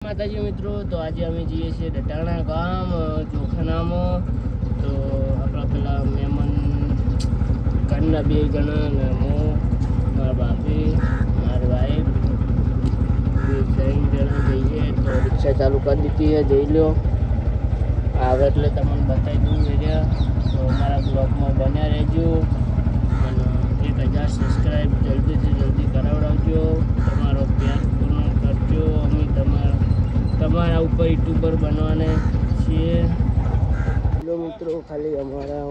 માતાજી મિત્રો, તો આજે અમે જઈએ છીએ ડટાણા ગામ જોખાનામાં. તો આપણા પેલા મહેમાન ઘરના 2 જણા ને હું, મારા બાપી, મારી વાઈફ, 3 જણા જઈએ. તો રિક્ષા ચાલુ કરી દીધી છે, જઈ લો. આવે એટલે તમને બતાવી દઉં એરિયા. તો અમારા બ્લોગમાં બન્યા રહેજો અને 1000 સબસ્ક્રાઈબ જલ્દીથી જલ્દી કરાવડાવજો. તમારો પ્યાર પૂર્ણ કરજો. અમે તમારા ઉપર યુટ્યુબર બનવાના છીએ. હેલો મિત્રો, ખાલી અમારા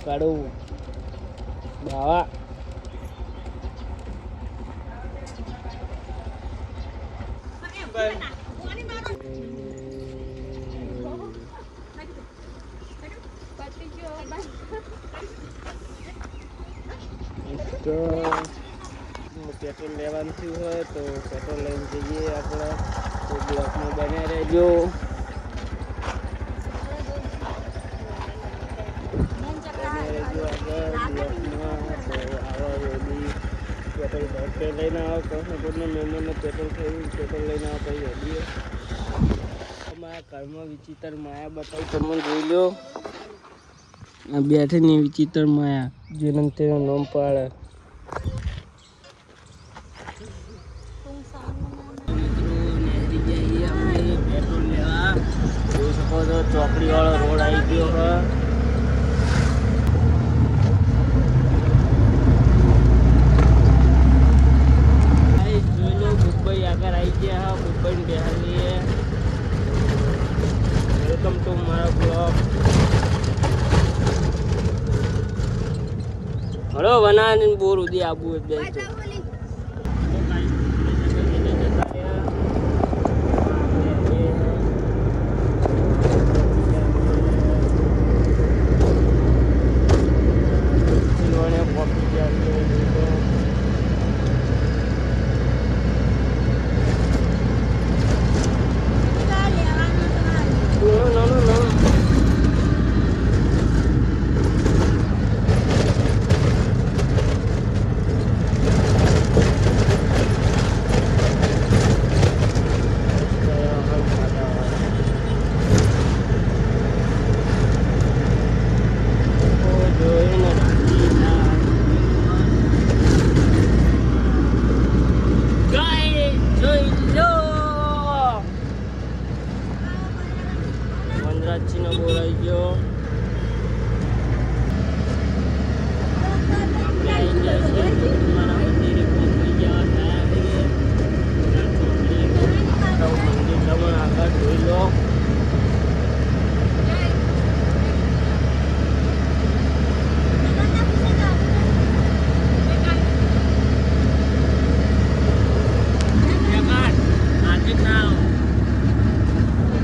કાઢું બાવા તો પેટ્રોલ લેવાનું થયું હોય તો પેટ્રોલ લઈને જઈએ આપણે. તો બ્લોકમાં બન્યા રહેજો. પેટ્રોલ લઈને આવો કૃષ્ણપુરના મહેમાનને પેટ્રોલ થયું, પેટ્રોલ લઈને આવો પછી હડીએ. અમારા ઘરમાં વિચિત્ર માયા બતાવી તમને જોઈ લો. આ બેઠીની વિચિત્ર માયા જેને તેનું નામ પાડે. પેટ્રોલ લેવા જોઈ શકો છો, ચોકડી વાળો રોડ આવી ગયો હોય. જોઈ લો મુંબઈ આગળ આવી ગયા. મુંબઈ બેહાલીએ. વેલકમ ટુ મારો બ્લોગ. હલો વનાની બોર ઉદી આબુ બેસ્ટ. વનરાજનો બોર આવી ગયો. આપણે આવી ગયા છીએ મારા મંદિરે પહોંચી ગયા હતા. મંદિર તમે આગળ જોઈ લો.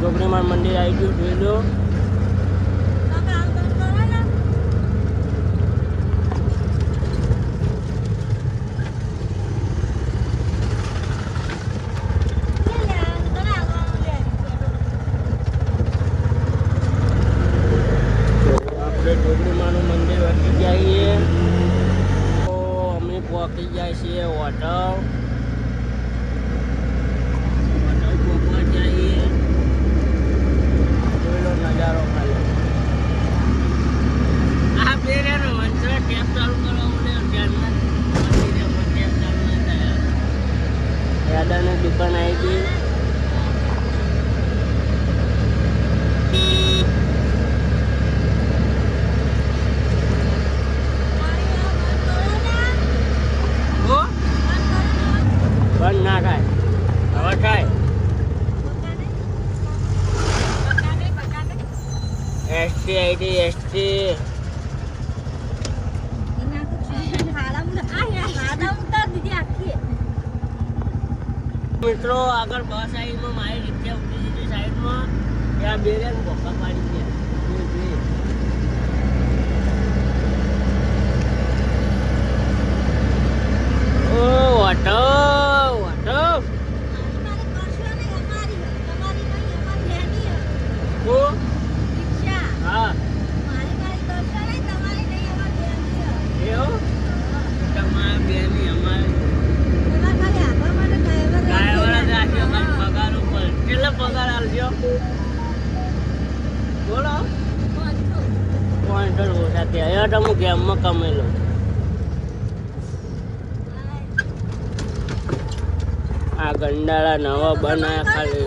જોગણીમાં મંદિર આવી ગયું, જોઈ લો. આપણે જોગણીમાનું મંદિર વધી જઈએ તો અમે પહોંચી જાય છીએ હોટલ. પહોંચવા જઈએ. નજારો ખાલી આ બેરેનો વંચરા ટેપ ચાલુ કરવા ધ્યાનમાં ટેપ ચાલુ ના થાય. દાદાની દુકાન આવી ગઈ. બંધ ના થાય, હવે થાય. એસટી આઈડી એસટી મિત્રો આગળ બસ આવીમાં મારી રિક્ષા ઉઠી દીધી સાઈડમાં. ત્યાં બેરે ભોકા પાડી ગયા. ઓ વાટો વાટો હા એવું તમારા બેની અમારે હેઠ હું ગેમમાં કમાઈ લઉં. આ ગંડાળા નવા બનાયા ખાલી.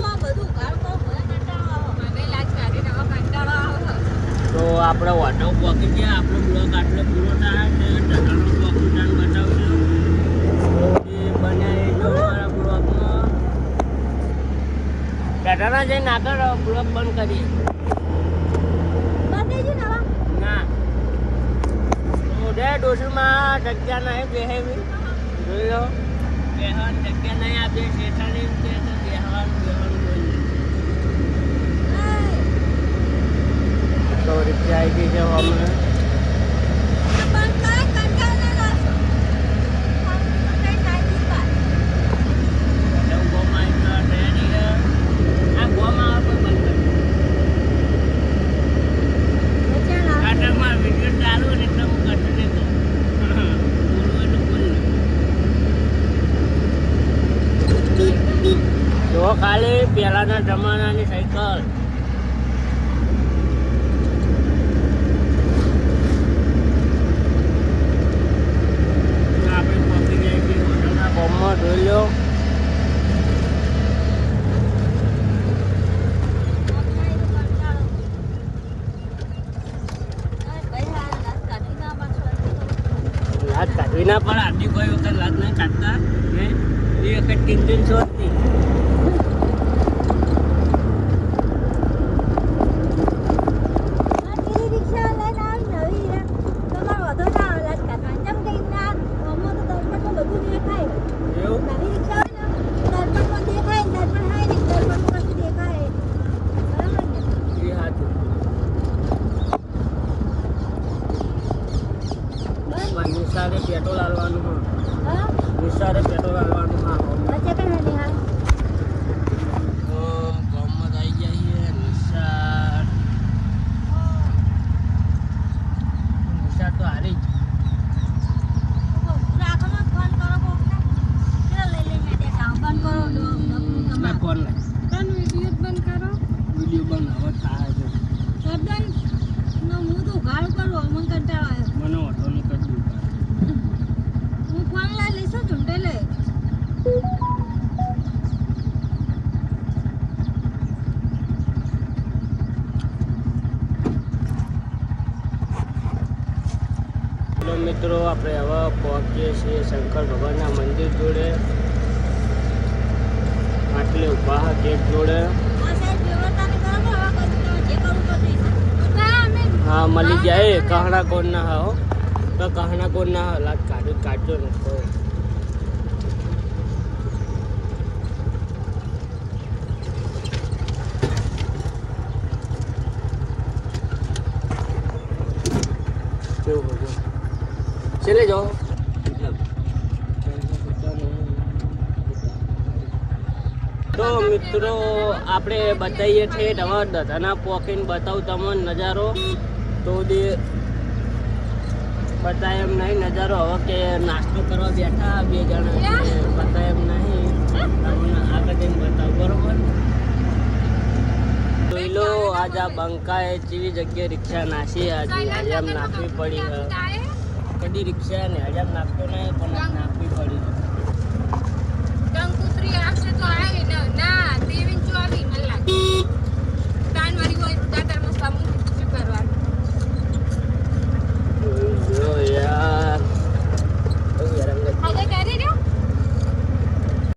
તો આપણે ઓટો પહોંચી ગયા. આપણો બ્લોક આટલો પૂરો થાય ને ઢગાનો બ્લોક ઉઠાને બતાવજો. એ બનાવી જો મારા બ્લોકમાં બેઠાના જઈને આગળ બ્લોક બંધ કરીએ. ના મોઢે ડોસીમાં જગ્યા નહીં બેહેવી જોઈ લો. બેહવાન જગ્યા નહીં આપે શેઠાણી કે તો બેહવાન બોલી તો રિક્ષા આવી ગઈ છે અમને. જો ખાલી પહેલાના જમાનાની સાયકલ. આપણે પહોંચી ગયા છીએ હોટલના બોમ્બમાં. જોઈ લો લાત કાઢવી ના પડે. આટલી કોઈ વખત લાત નહીં કાઢતા ને એ વખત 300 હતી. નિશાળે પેટ્રોલ આલવાનું હા. નિશાળે પેટ્રોલ આલવાનું હા. ગામમાં આવી જઈએ નિશાળ. નિશાળ તો હારી જ. ફોન વિડીયો બંધ કરો. વિડીયો બંધ હવે થાય છે. હું તો ગાળ કરું મને કંટાળો આવ્યો. મને ઓટો નહીં કરતું. હું ફોન લઈશ ઝુંટે લે. હેલો મિત્રો, આપણે હવે પહોંચીએ છીએ શંકર ભગવાનના મંદિર જોડે. આટલે ઉભા ગેટ જોડે. હા મળી જાય. કહણા કોણ ના હો તો કહણા કોણ ના લાત કાઢજો ને તો કેવું હતું ચલે જાઓ. તો મિત્રો આપણે બતાવીએ છીએ હવે દધાના પોકીને બતાવું તમને નજારો. તો દે બતાય એમ નહીં નજારો. હવે કે નાસ્તો કરવા બેઠા 2 જણા બતાય એમ નહીં. તમને આગળ જઈને બતાવું બરોબર. જોઈ લો આજ આ બંકાએ જેવી જગ્યાએ રિક્ષા નાસી. આજે હજામ નાખવી પડી. કદી રિક્ષા ને હજામ નાખતો નહીં પણ નાખવી પડી.